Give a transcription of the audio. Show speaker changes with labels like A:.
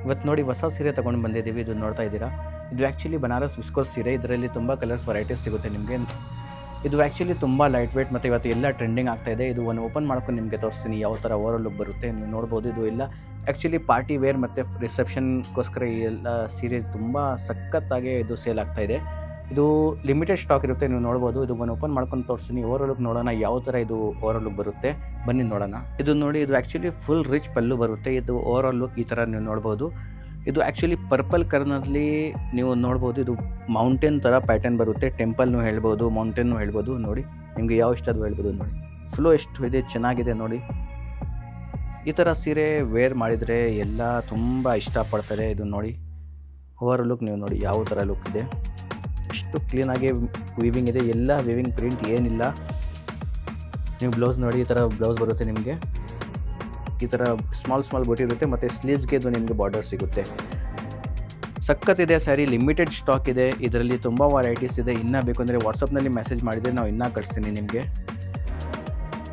A: ಇವತ್ತು ನೋಡಿ ಹೊಸ ಸೀರೆ ತೊಗೊಂಡು ಬಂದಿದ್ದೀವಿ. ಇದು ನೋಡ್ತಾ ಇದ್ದೀರಾ, ಇದು ಆ್ಯಕ್ಚುಲಿ ಬನಾರಸ್ ವಿಸ್ಕೋಸ್ ಸೀರೆ. ಇದರಲ್ಲಿ ತುಂಬ ಕಲರ್ಸ್ ವೆರೈಟೀಸ್ ಸಿಗುತ್ತೆ ನಿಮಗೆ. ಇದು ಆ್ಯಕ್ಚುಲಿ ತುಂಬ ಲೈಟ್ ವೇಟ್ ಮತ್ತು ಇವತ್ತು ಎಲ್ಲ ಟ್ರೆಂಡಿಂಗ್ ಆಗ್ತಾಯಿದೆ. ಇದು ಒಂದು ಓಪನ್ ಮಾಡ್ಕೊಂಡು ನಿಮಗೆ ತೋರಿಸ್ತೀನಿ ಯಾವ ಥರ ಓವರ್ ಲುಕ್ ಬರುತ್ತೆ. ನೀವು ನೋಡ್ಬೋದು, ಇದು ಎಲ್ಲ ಆ್ಯಕ್ಚುಲಿ ಪಾರ್ಟಿ ವೇರ್ ಮತ್ತು ರಿಸೆಪ್ಷನ್ಗೋಸ್ಕರ ಈ ಎಲ್ಲ ಸೀರೆ ತುಂಬ ಸಖತ್ತಾಗಿ ಇದು ಸೇಲ್ ಆಗ್ತಾಯಿದೆ. ಇದು ಲಿಮಿಟೆಡ್ ಸ್ಟಾಕ್ ಇರುತ್ತೆ, ನೀವು ನೋಡ್ಬೋದು. ಇದು ಒಂದು ಓಪನ್ ಮಾಡ್ಕೊಂಡು ತೋರಿಸ್ತೀನಿ. ಓವರ್ ಲುಕ್ ನೋಡೋಣ ಯಾವ ಥರ ಇದು ಓವರ್ ಲುಕ್ ಬರುತ್ತೆ, ಬನ್ನಿ ನೋಡೋಣ. ಇದು ನೋಡಿ, ಇದು ಆ್ಯಕ್ಚುಲಿ ಫುಲ್ ರಿಚ್ ಪಲ್ಲು ಬರುತ್ತೆ. ಇದು ಓವರ್ ಲುಕ್ ಈ ಥರ ನೀವು ನೋಡ್ಬೋದು. ಇದು ಆ್ಯಕ್ಚುಲಿ ಪರ್ಪಲ್ ಕಲರ್ನಲ್ಲಿ ನೀವು ನೋಡ್ಬೋದು. ಇದು ಮೌಂಟೇನ್ ಥರ ಪ್ಯಾಟರ್ನ್ ಬರುತ್ತೆ. ಟೆಂಪಲ್ನು ಹೇಳ್ಬೋದು, ಮೌಂಟೇನ್ನು ಹೇಳ್ಬೋದು. ನೋಡಿ ನಿಮಗೆ ಯಾವ ಇಷ್ಟ ಅದು ಹೇಳ್ಬೋದು. ನೋಡಿ ಫ್ಲೋ ಎಷ್ಟು ಇದೆ, ಚೆನ್ನಾಗಿದೆ ನೋಡಿ. ಈ ಥರ ಸೀರೆ ವೇರ್ ಮಾಡಿದರೆ ಎಲ್ಲ ತುಂಬ ಇಷ್ಟಪಡ್ತಾರೆ. ಇದು ನೋಡಿ ಓವರ್ ಲುಕ್ ನೀವು ನೋಡಿ ಯಾವ ಥರ ಲುಕ್ ಇದೆ. ಎಷ್ಟು ಕ್ಲೀನಾಗಿ ವೀವಿಂಗ್ ಇದೆ, ಎಲ್ಲ ವೀವಿಂಗ್ ಪ್ರಿಂಟ್ ಏನಿಲ್ಲ. ನೀವು ಬ್ಲೌಸ್ ನೋಡಿ, ಈ ಥರ ಬ್ಲೌಸ್ ಬರುತ್ತೆ ನಿಮಗೆ. ಈ ಥರ ಸ್ಮಾಲ್ ಬೂಟಿ ಇರುತ್ತೆ ಮತ್ತು ಸ್ಲೀವ್ಸ್ಗೆ ಇದು ನಿಮಗೆ ಬಾರ್ಡರ್ ಸಿಗುತ್ತೆ. ಸಖತ್ತಿದೆ ಸ್ಯಾರಿ, ಲಿಮಿಟೆಡ್ ಸ್ಟಾಕ್ ಇದೆ. ಇದರಲ್ಲಿ ತುಂಬ ವೆರೈಟೀಸ್ ಇದೆ. ಇನ್ನೂ ಬೇಕು ಅಂದರೆ ವಾಟ್ಸಪ್ನಲ್ಲಿ ಮೆಸೇಜ್ ಮಾಡಿದರೆ ನಾವು ಇನ್ನೂ ಕಳಿಸ್ತೀನಿ ನಿಮಗೆ.